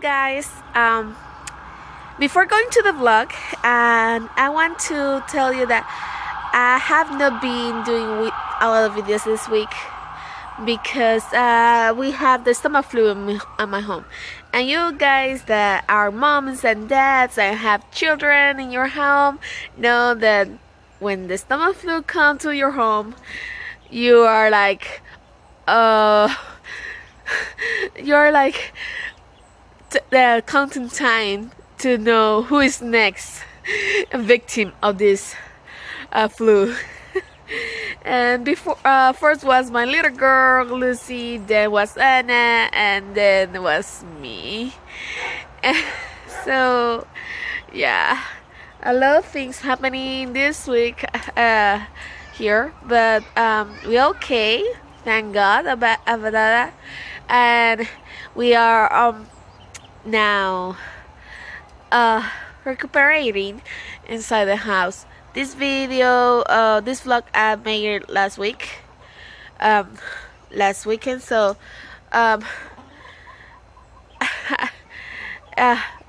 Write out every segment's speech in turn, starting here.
guys, before going to the vlog, and I want to tell you that I have not been doing a lot of videos this week because we have the stomach flu at my home, and you guys that are moms and dads and have children in your home know that when the stomach flu comes to your home, you are like you're like counting time to know who is next victim of this flu. And before, first was my little girl Lucy, then was Anna, and then was me. And so yeah, a lot of things happening this week here, but we're okay, thank God about that. And we are now recuperating inside the house. This video, this vlog I made it last week, last weekend, so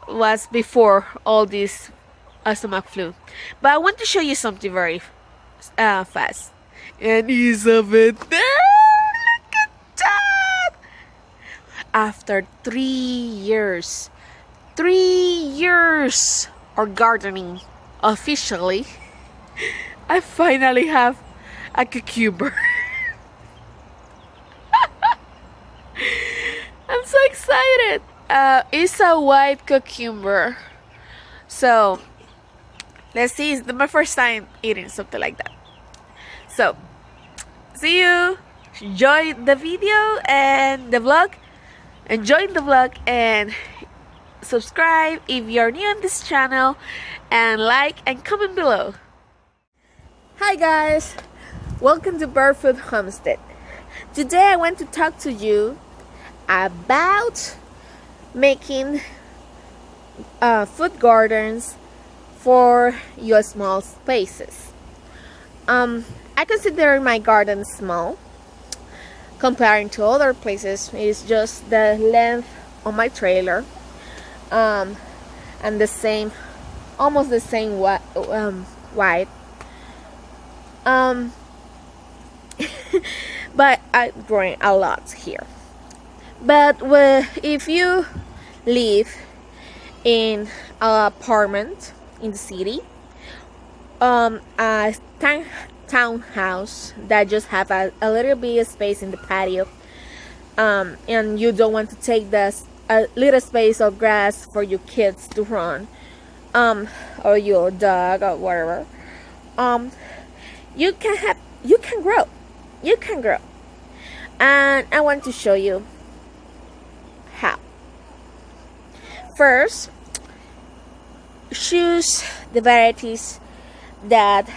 was before all this stomach flu. But I want to show you something very fast. And Elizabeth, look at that! After 3 years of gardening officially, I finally have a cucumber. I'm so excited. It's a white cucumber. So let's see, it's my first time eating something like that. So see you. Enjoy the video and the vlog. Enjoy the vlog and subscribe if you're new on this channel, and like and comment below. Hi guys, welcome to Barefoot Homestead. Today I want to talk to you about making food gardens for your small spaces. I consider my garden small comparing to other places. It's just the length of my trailer, and the same, almost the same wide. But I'm growing a lot here. But if you live in an apartment in the city, a townhouse that just have a little bit of space in the patio, and you don't want to take a little space of grass for your kids to run, or your dog or whatever, you can grow, and I want to show you how. First, choose the varieties that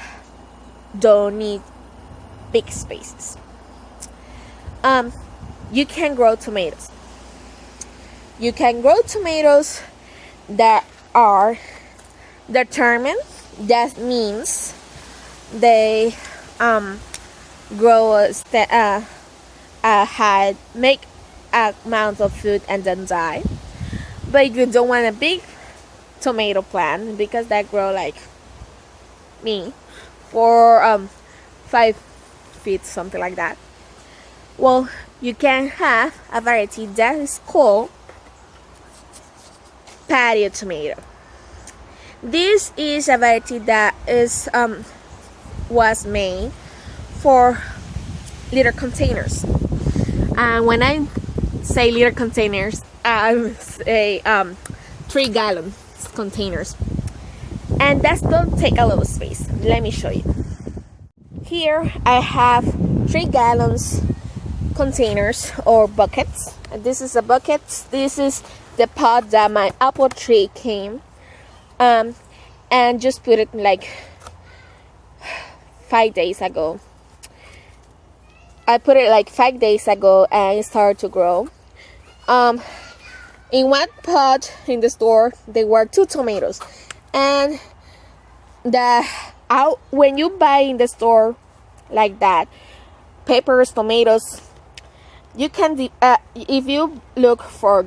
don't need big spaces. You can grow tomatoes. You can grow tomatoes that are determined. That means they grow make amount of food and then die. But if you don't want a big tomato plant, because that grow like me for 5 feet, something like that, well, you can have a variety that is called patio tomato. This is a variety that is was made for little containers. And when I say little containers, I say 3-gallon containers, and that don't take a lot of space. Let me show you. Here I have 3 gallons containers or buckets. This is a bucket. This is the pot that my apple tree came, and just put it like 5 days ago. I put it like 5 days ago, and it started to grow. In one pot in the store there were 2 tomatoes, and when you buy in the store like that, peppers, tomatoes, you can if you look for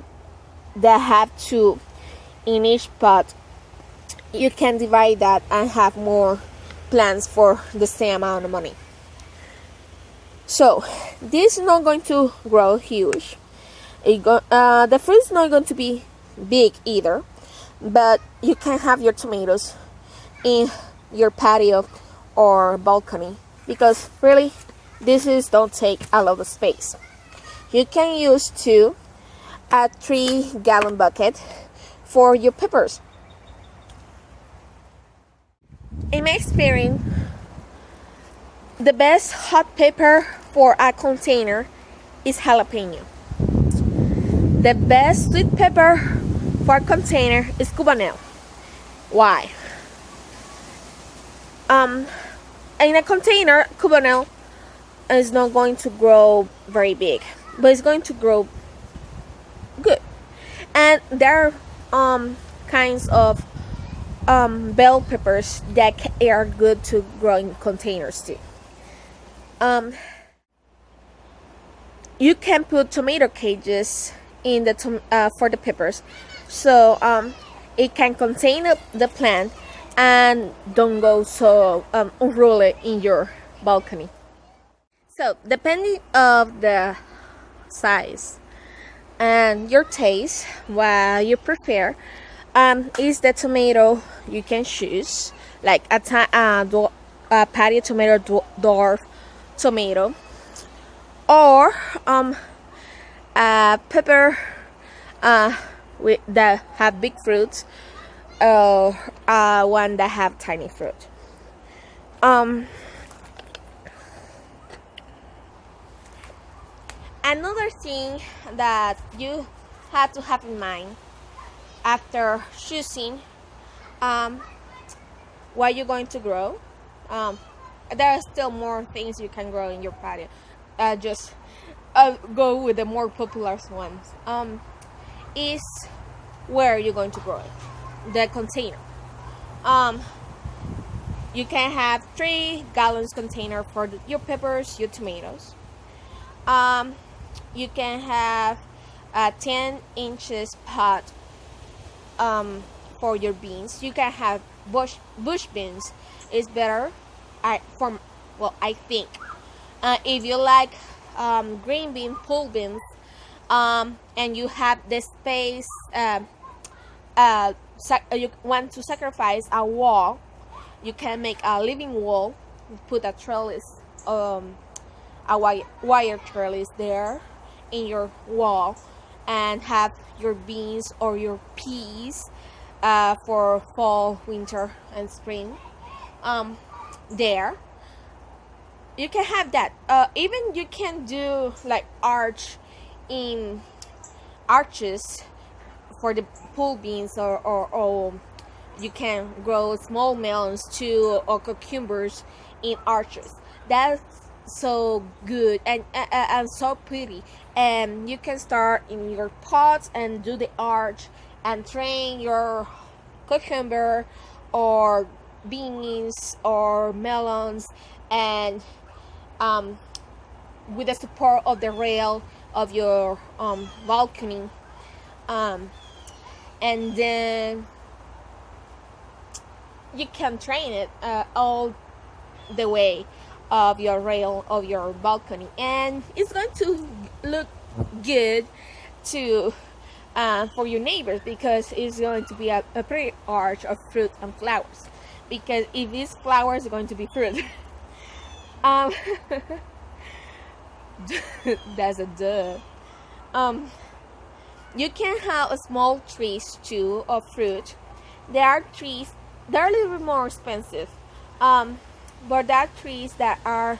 that have two in each pot, you can divide that and have more plants for the same amount of money. So this is not going to grow huge. The fruit is not going to be big either, but you can have your tomatoes in your patio or balcony, because really don't take a lot of space. You can use a 3-gallon bucket for your peppers. In my experience, the best hot pepper for a container is jalapeno. The best sweet pepper for a container is cubanelle. Why? In a container, cubanelle is not going to grow very big, but it's going to grow good. And there are kinds of bell peppers that are good to grow in containers too. You can put tomato cages in for the peppers, so it can contain the plant and don't go so unruly in your balcony. So depending of the size and your taste, what you prefer, is the tomato you can choose, like a patio tomato, dwarf tomato, or a pepper that have big fruits, or one that have tiny fruit. Another thing that you have to have in mind after choosing what you're going to grow, there are still more things you can grow in your patio. Just go with the more popular ones. Is where you're going to grow it, the container. You can have 3-gallon container for your peppers, your tomatoes. You can have a 10 inches pot for your beans. You can have bush beans. Is better. I think. If you like green bean, pole beans, and you have the space, you want to sacrifice a wall, you can make a living wall, put a trellis, a wire trellis there in your wall, and have your beans or your peas for fall, winter, and spring there. You can have that. Even you can do like arches for the pole beans, or you can grow small melons too, or cucumbers in arches. That's so good and so pretty. And you can start in your pots and do the arch and train your cucumber or beans or melons, and with the support of the rail of your balcony, and then you can train it all the way of your rail of your balcony, and it's going to look good to for your neighbors, because it's going to be a pretty arch of fruit and flowers, because if it's flowers, it's going to be fruit. That's a duh. You can have a small trees too of fruit. There are trees, they're a little bit more expensive, but there are trees that are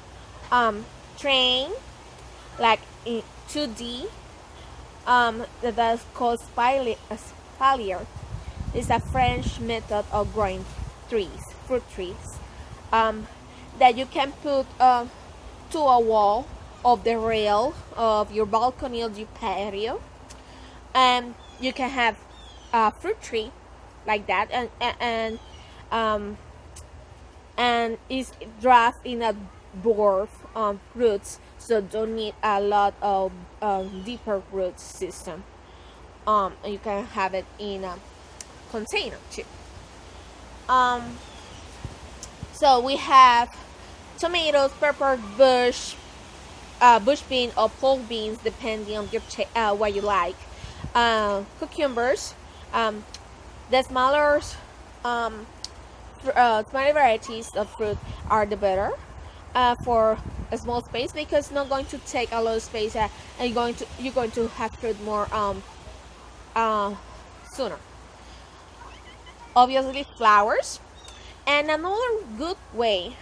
trained like in 2D, that's called spalier. It's a French method of growing fruit trees, that you can put to a wall of the rail of your balcony or your patio, and you can have a fruit tree like that, and it's draft in a dwarf roots, so don't need a lot of deeper root system. You can have it in a container too. Um, so we have tomatoes, pepper, bush bean or pork beans, depending on what you like. Cucumbers, the um, smaller varieties of fruit are the better for a small space, because it's not going to take a lot of space, and you're going to have fruit more uh, sooner. Obviously, flowers, and another good way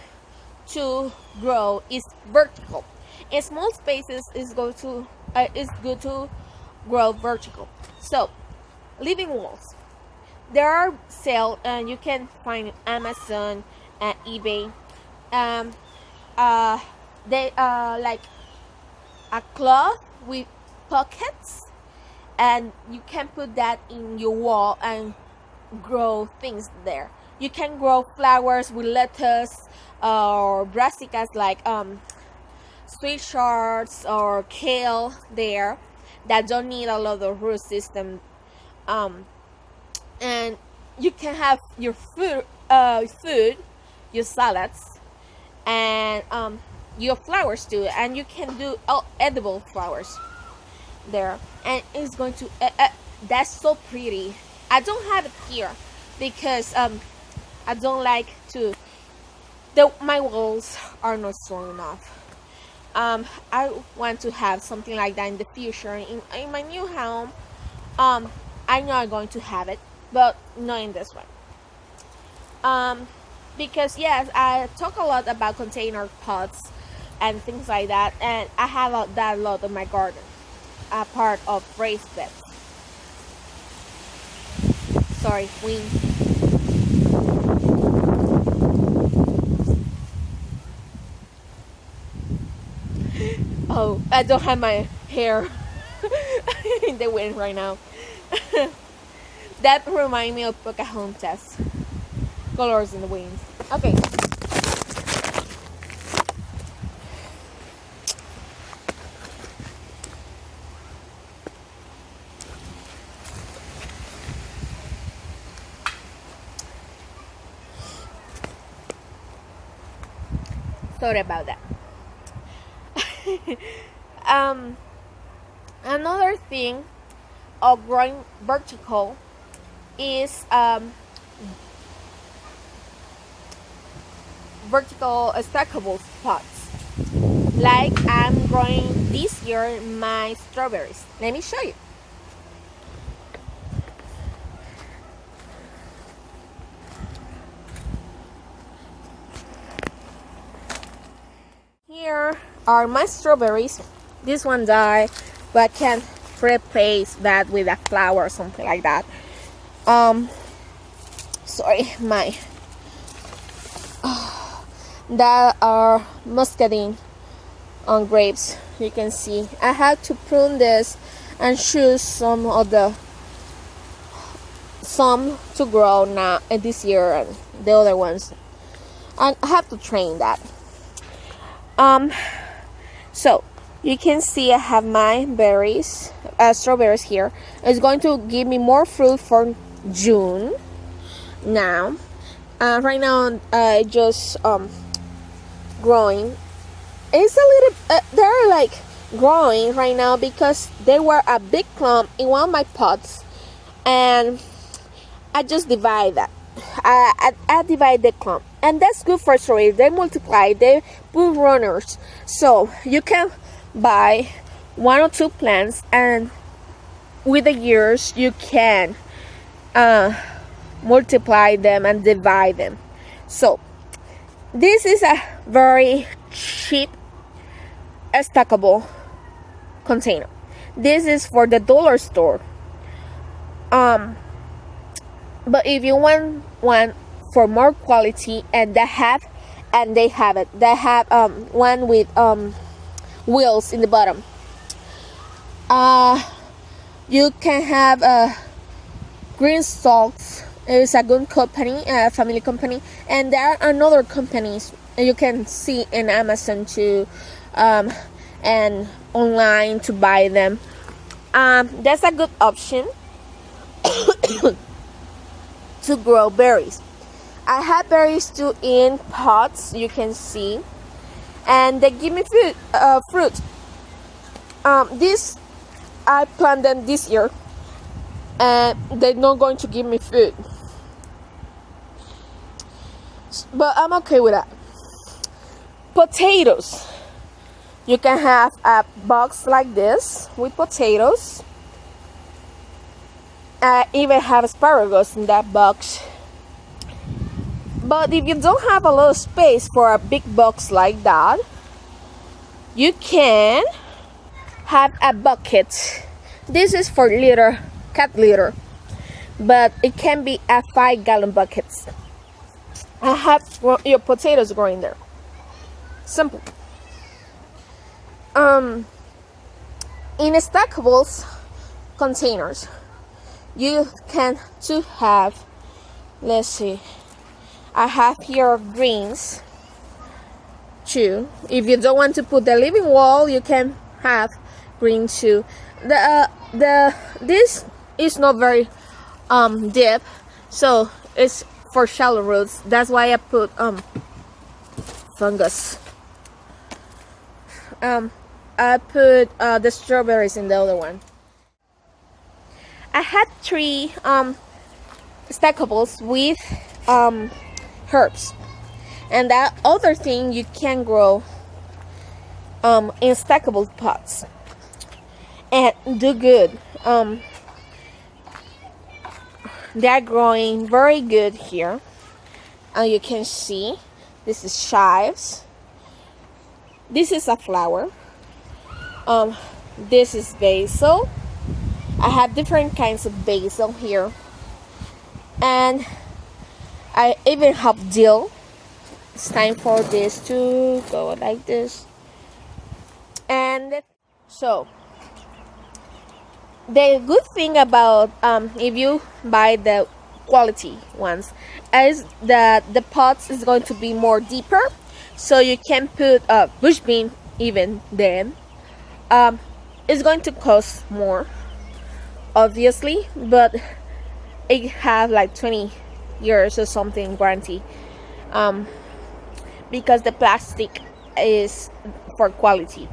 to grow is vertical. In small spaces, is good to grow vertical. So, living walls. There are sale, and you can find Amazon and eBay. Um, uh, they like a cloth with pockets, and you can put that in your wall and grow things there. You can grow flowers with lettuce or brassicas like sweet shards or kale there, that don't need a lot of root system. Um, and you can have your food, your salads, and your flowers too, and you can do edible flowers there, and it's going to that's so pretty. I don't have it here because I don't like to my walls are not strong enough. I want to have something like that in the future in my new home. I'm not going to have it, but not in this one. Because yes, I talk a lot about container pots and things like that, and I have that a lot in my garden, a part of raised beds. Sorry, wind. Oh, I don't have my hair in the wind right now. That reminds me of Pocahontas. Colors in the wind. Okay. Sorry about that. um, Another thing of growing vertical is vertical stackable pots. Like I'm growing this year my strawberries. Let me show you. Here are my strawberries. This one died, but I can replace that with a flower or something like that. Sorry, my that are muscadine on grapes. You can see I had to prune this and choose some to grow now this year, and the other ones I have to train that. So you can see I have my strawberries here. It's going to give me more fruit for June. Now, right now I just growing. It's a little. They're like growing right now because they were a big clump in one of my pots, and I just divide that. I divide the clump, and that's good for strawberries. They multiply. They put runners, so you can buy one or two plants, and with the years you can multiply them and divide them. So this is a very cheap stackable container. This is for the dollar store. But if you want one for more quality, and they have it. They have one with wheels in the bottom. You can have Green Stalks. It's a good company, a family company, and there are another companies you can see in Amazon too, and online to buy them. That's a good option to grow berries. I have berries too in pots, you can see, and they give me fruit. This I planted them this year, and they're not going to give me food, but I'm okay with that. Potatoes. You can have a box like this with potatoes. I even have asparagus in that box. But if you don't have a lot of space for a big box like that, you can have a bucket. This is for litter, cat litter, but it can be a 5-gallon bucket. I have your potatoes growing there. Simple. In stackables containers, you can too have, let's see, I have here greens too. If you don't want to put the living wall, you can have green too. This is not very deep, so it's for shallow roots. That's why I put fungus. I put the strawberries in the other one. I had 3 stackables with herbs, and that other thing you can grow in stackable pots and do good. They're growing very good here. You can see this is chives. This is a flower. This is basil. I have different kinds of basil here, and I even have dill. It's time for this to go like this. And so the good thing about if you buy the quality ones is that the pots is going to be more deeper, so you can put bush bean even then. It's going to cost more, obviously, but it have like 20 years or something guarantee, because the plastic is for quality.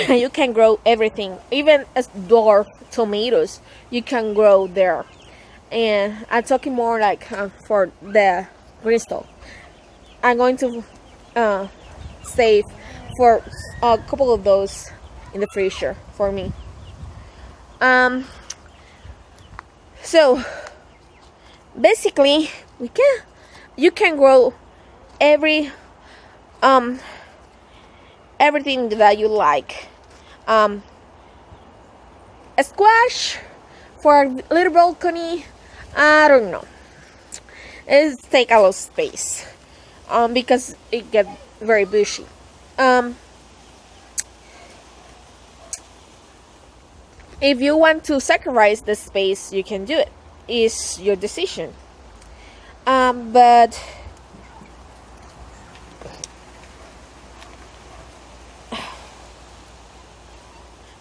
You can grow everything, even as dwarf tomatoes you can grow there, and I'm talking more like for the Bristol. I'm going to save for a couple of those in the freezer for me. So basically you can grow everything that you like. A squash for a little balcony, I don't know. It take a lot of space because it get very bushy. If you want to sacrifice the space, you can do it. It's your decision. But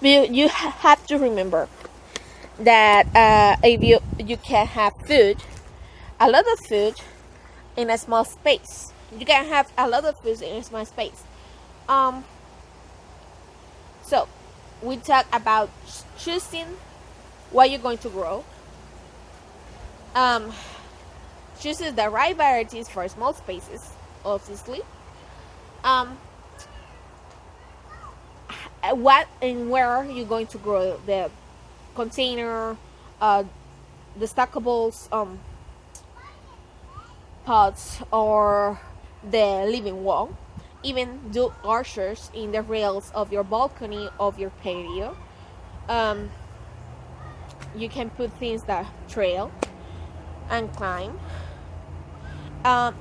you have to remember that if you can have food, a lot of food in a small space. You can have a lot of food in a small space. So we talk about choosing what you're going to grow. Choosing the right varieties for small spaces, obviously. What and where you're going to grow the container, the stackables, pots, or the living wall. Even do archers in the rails of your balcony, of your patio. You can put things that trail and climb.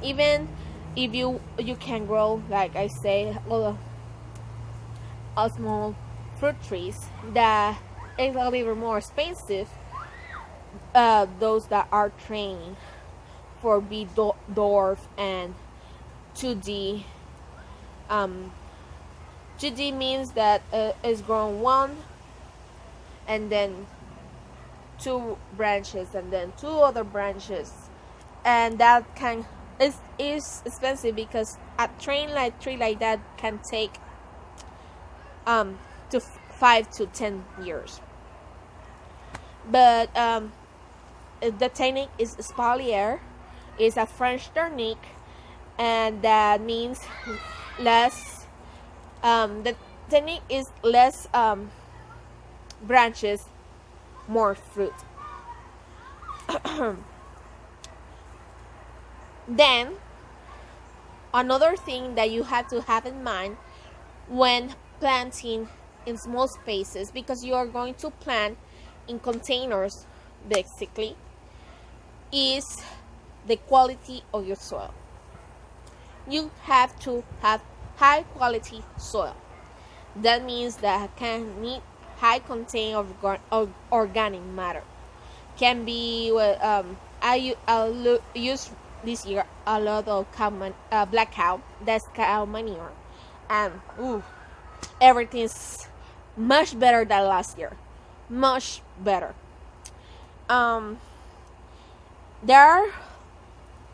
Even if you can grow, like I say, a small fruit trees that is a little more expensive. Those that are trained for B dwarf and 2D 2D means that it's grown one, and then two branches, and then two other branches, and that can is expensive because a train like tree like that can take to 5 to 10 years. But the technique is espalier. It's a French technique, and that means less. The technique is less branches, more fruit. Then another thing that you have to have in mind when planting in small spaces, because you are going to plant in containers basically, is the quality of your soil. You have to have high quality soil. That means that can need high content of organic matter. Can be I use this year a lot of black cow. That's cow manure, and everything's much better than last year. Much better. There are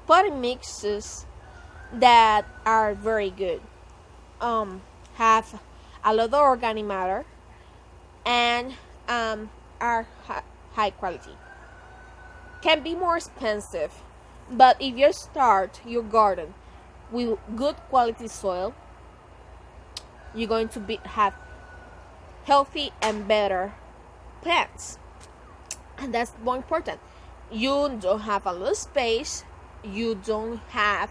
potting mixes that are very good. Have a lot of organic matter and are high quality. Can be more expensive, but if you start your garden with good quality soil, you're going to have healthy and better plants, and that's more important. You don't have a lot of space. You don't have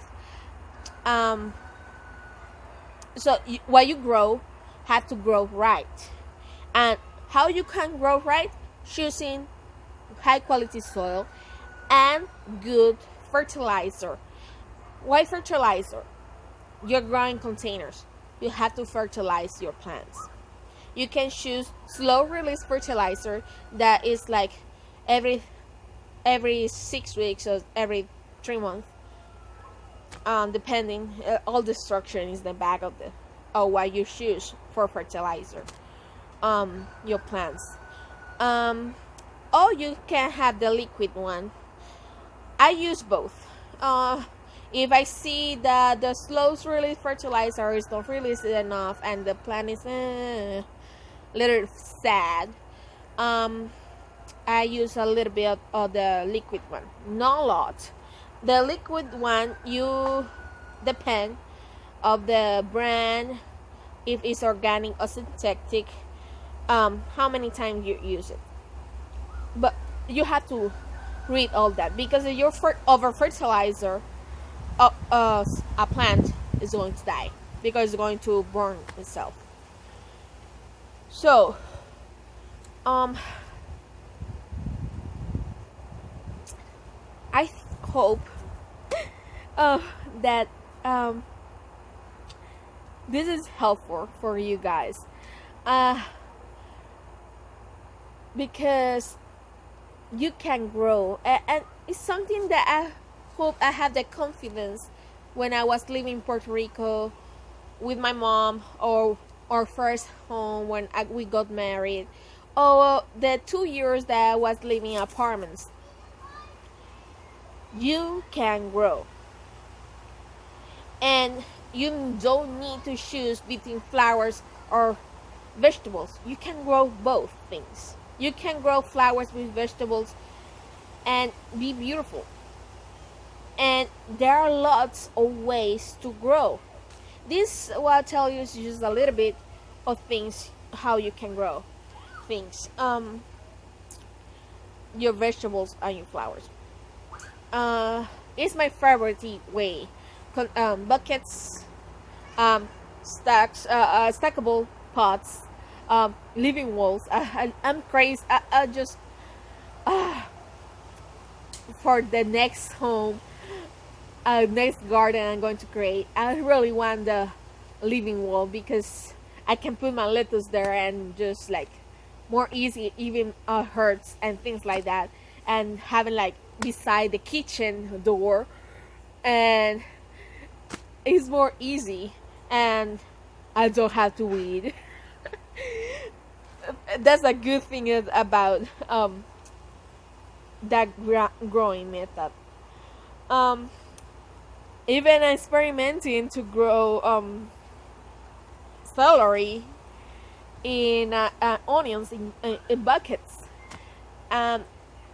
what you grow have to grow right. And how you can grow right? Choosing high quality soil and good fertilizer. Why fertilizer? You're growing containers. You have to fertilize your plants. You can choose slow release fertilizer that is like every 6 weeks or every 3 months, depending. All the structure is the back of what you choose for fertilizer. Your plants. Or you can have the liquid one. I use both. If I see that the slow release fertilizer is not released enough and the plant is a little sad, I use a little bit of the liquid one, not a lot. The liquid one, you depend of the brand, if it's organic or synthetic, how many times you use it. But you have to read all that, because if you're over fertilizer, a plant is going to die because it's going to burn itself. So, I hope that this is helpful for you guys, because you can grow, and it's something that I hope I have the confidence when I was living in Puerto Rico with my mom, or our first home when we got married, or the 2 years that I was living in apartments. You can grow, and you don't need to choose between flowers or vegetables. You can grow both things. You can grow flowers with vegetables and be beautiful. And there are lots of ways to grow. This what I'll tell you is just a little bit of things how you can grow things. Your vegetables and your flowers. It's my favorite way. Buckets, stackable pots, living walls. I'm crazy. I just for the next home, next garden I'm going to create, I really want the living wall, because I can put my lettuce there and just like more easy, even herbs and things like that, and having like beside the kitchen door, and it's more easy. And I don't have to weed. That's a good thing about that growing method. Um, Even experimenting to grow celery in onions in buckets.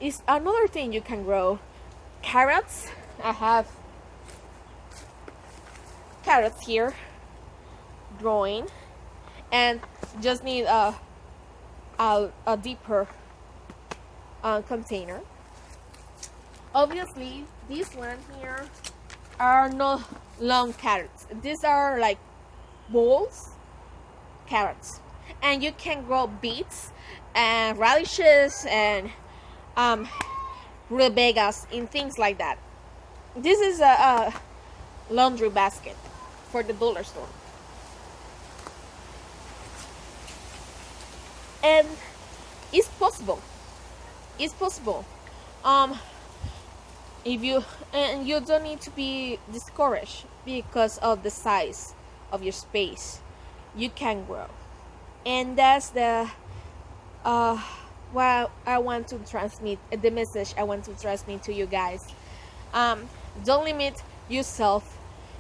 Is another thing you can grow. Carrots. I have carrots here growing, and just need a deeper container. Obviously, this one here are not long carrots. These are like balls carrots, and you can grow beets and radishes and rutabagas and things like that. This is a laundry basket for the dollar store, and it's possible. It's possible. Um, if you and you don't need to be discouraged because of the size of your space. You can grow, and that's the what I want to transmit, the message I want to transmit to you guys. Don't limit yourself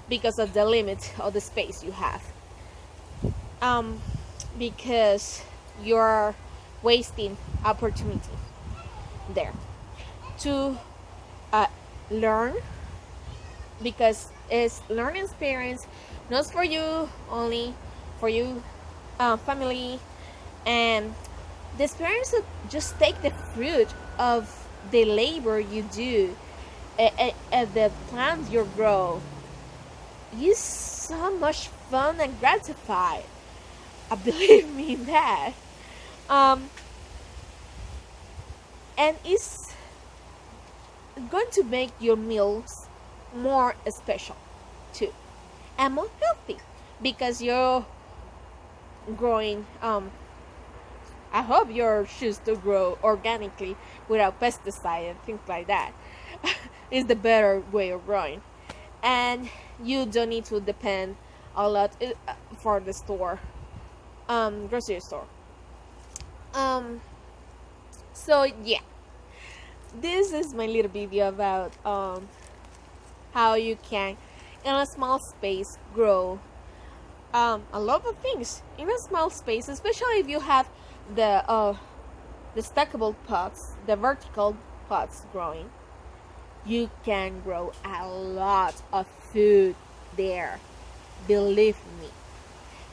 because of the limit of the space you have, because you're wasting opportunity there to learn, because it's learning experience, not for you only, for you family, and the experience to just take the fruit of the labor you do at the plants you grow is so much fun and gratified. I believe me in that. And it's going to make your meals more special too, and more healthy, because you're growing. I hope you're choose to grow organically without pesticide and things like that. Is the better way of growing, and you don't need to depend a lot for the store, grocery store. So yeah, this is my little video about how you can, in a small space, grow a lot of things in a small space, especially if you have the stackable pots, the vertical pots growing. You can grow a lot of food there. Believe me.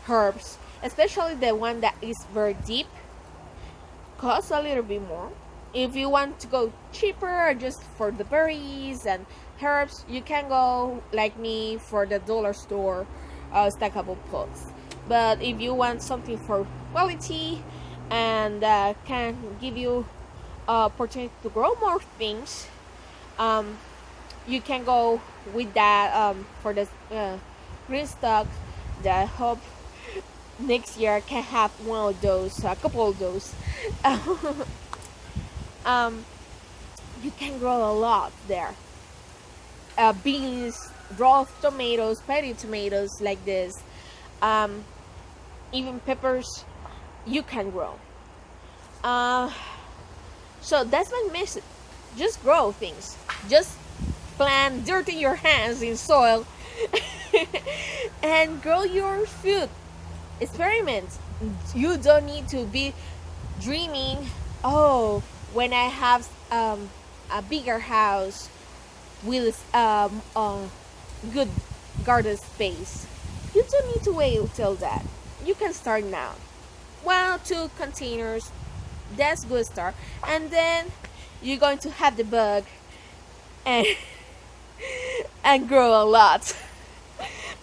Herbs, especially the one that is very deep, costs a little bit more. If you want to go cheaper, just for the berries and herbs, you can go like me for the dollar store stackable pots. But if you want something for quality and can give you opportunity to grow more things, you can go with that for the green stock. That I hope next year I can have one of those, a couple of those. You can grow a lot there. Beans, raw tomatoes, petty tomatoes like this, even peppers, you can grow. So that's my message. Just grow things. Just plant, dirty your hands in soil, and grow your food. Experiment. You don't need to be dreaming, oh, when I have a bigger house with good garden space. You don't need to wait until that. You can start now. 1 or 2 containers, that's good start. And then you're going to have the bug and and grow a lot.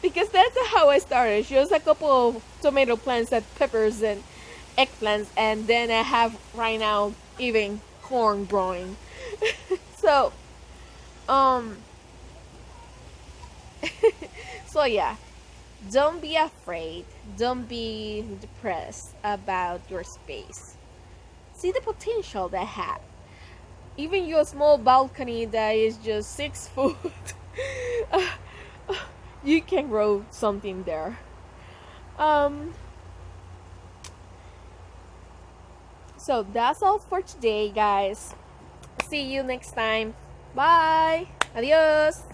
Because that's how I started. Just a couple of tomato plants and peppers and eggplants, and then I have right now even corn growing. So so yeah, don't be afraid, don't be depressed about your space. See the potential they have. Even your small balcony that is just 6 foot, you can grow something there. Um, so that's all for today, guys. See you next time. Bye. Adios.